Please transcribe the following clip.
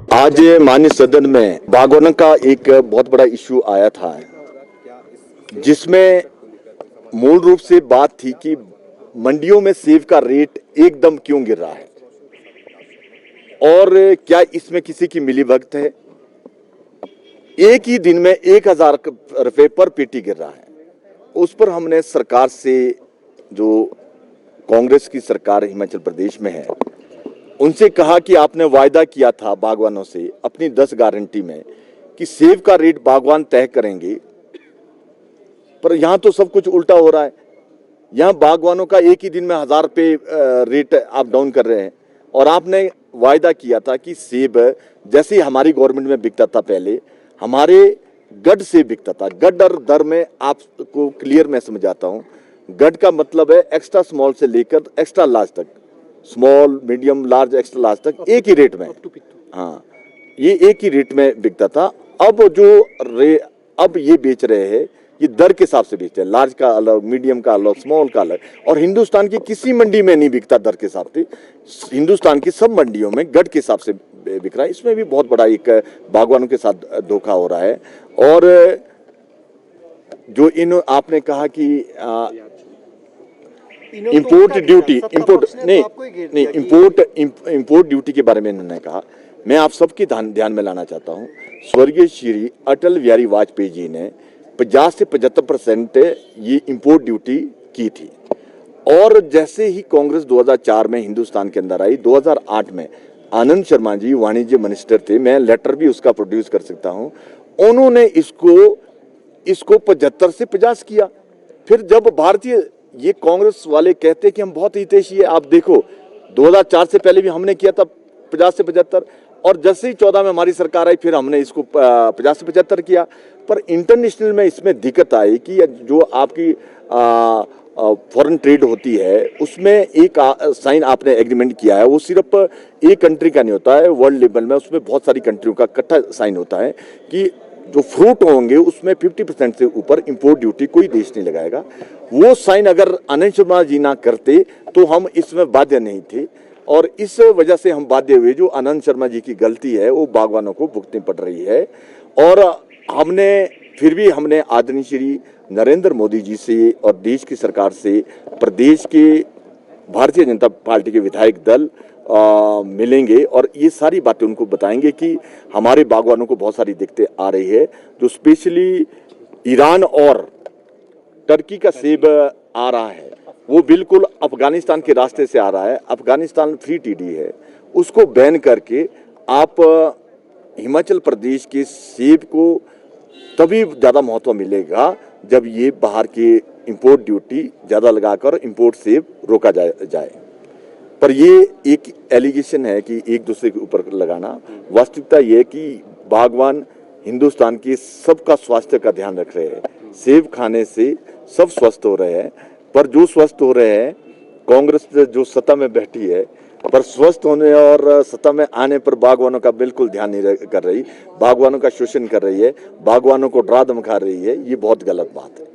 आज माननीय सदन में बागवानों का एक बहुत बड़ा इश्यू आया था, जिसमें मूल रूप से बात थी कि मंडियों में सेब का रेट एकदम क्यों गिर रहा है और क्या इसमें किसी की मिलीभगत है। एक ही दिन में 1000 रुपए पर पेटी गिर रहा है। उस पर हमने सरकार से, जो कांग्रेस की सरकार हिमाचल प्रदेश में है, उनसे कहा कि आपने वायदा किया था बागवानों से अपनी 10 गारंटी में कि सेब का रेट बागवान तय करेंगे, पर यहां तो सब कुछ उल्टा हो रहा है। यहां बागवानों का एक ही दिन में 1000 रुपए रेट आप डाउन कर रहे हैं। और आपने वायदा किया था कि सेब जैसे हमारी गवर्नमेंट में बिकता था, पहले हमारे गड से बिकता था। गड और दर में आपको क्लियर मैं समझाता हूं। गड का मतलब है एक्स्ट्रा स्मॉल से लेकर एक्स्ट्रा लार्ज तक, small, medium, large, extra large तक एक ही रेट में। हाँ, ये एक ही रेट में बिकता था। अब ये बेच रहे हैं, ये दर के हिसाब से बेचते हैं। लार्ज का अलग, मीडियम का अलग, स्मॉल का अलग। और हिंदुस्तान की किसी मंडी में नहीं बिकता दर के हिसाब से। हिंदुस्तान की सब मंडियों में गड के हिसाब से बिक रहा है। इसमें भी बहुत बड़ा एक बागवानों के साथ धोखा हो रहा है। और जो आपने कहा कि इंपोर्ट ड्यूटी, इंपोर्ट ड्यूटी के बारे में इन्होंने कहा। मैं आप सबके ध्यान में लाना चाहता हूं, स्वर्गीय श्री अटल बिहारी वाजपेयी जी ने 50 से 75% ये इंपोर्ट ड्यूटी की थी। और जैसे ही कांग्रेस 2004 में हिंदुस्तान के अंदर आई, 2008 में आनंद शर्मा जी वाणिज्य मिनिस्टर थे, मैं लेटर भी उसका प्रोड्यूस कर सकता हूं, उन्होंने इसको 75 से 50 किया। फिर जब भारतीय, ये कांग्रेस वाले कहते कि हम बहुत हितैषी है, आप देखो 2004 से पहले भी हमने किया था 50 से 75, और जैसे ही 14 में हमारी सरकार आई फिर हमने इसको 50 से 75 किया। पर इंटरनेशनल में इसमें दिक्कत आई कि जो आपकी फॉरेन ट्रेड होती है, उसमें एक साइन आपने एग्रीमेंट किया है, वो सिर्फ एक कंट्री का नहीं होता है, वर्ल्ड लेवल में उसमें बहुत सारी कंट्रियों का इकट्ठा साइन होता है कि जो फ्रूट होंगे उसमें 50% से ऊपर इंपोर्ट ड्यूटी कोई देश नहीं लगाएगा। वो साइन अगर आनंद शर्मा जी ना करते तो हम इसमें बाध्य नहीं थे, और इस वजह से हम बाध्य हुए। जो आनंद शर्मा जी की गलती है वो बागवानों को भुगतनी पड़ रही है। और हमने आदरणीय श्री नरेंद्र मोदी जी से और देश की सरकार से, प्रदेश के भारतीय जनता पार्टी के विधायक दल मिलेंगे और ये सारी बातें उनको बताएंगे कि हमारे बागवानों को बहुत सारी दिक्कतें आ रही है। जो स्पेशली ईरान और टर्की का सेब आ रहा है, वो बिल्कुल अफगानिस्तान के रास्ते से आ रहा है। अफगानिस्तान फ्री टीडी है, उसको बैन करके आप हिमाचल प्रदेश के सेब को तभी ज़्यादा महत्व मिलेगा जब ये बाहर की इंपोर्ट ड्यूटी ज़्यादा लगाकर इंपोर्ट सेब रोका जाए। पर ये एक एलिगेशन है कि एक दूसरे के ऊपर लगाना। वास्तविकता ये है कि बागवान हिंदुस्तान की सबका स्वास्थ्य का ध्यान रख रहे हैं। सेब खाने से सब स्वस्थ हो रहे हैं, पर जो स्वस्थ हो रहे हैं, कांग्रेस जो सत्ता में बैठी है, पर स्वस्थ होने और सत्ता में आने पर बागवानों का बिल्कुल ध्यान नहीं कर रही, बागवानों का शोषण कर रही है, बागवानों को डरा धमका रही है। ये बहुत गलत बात है।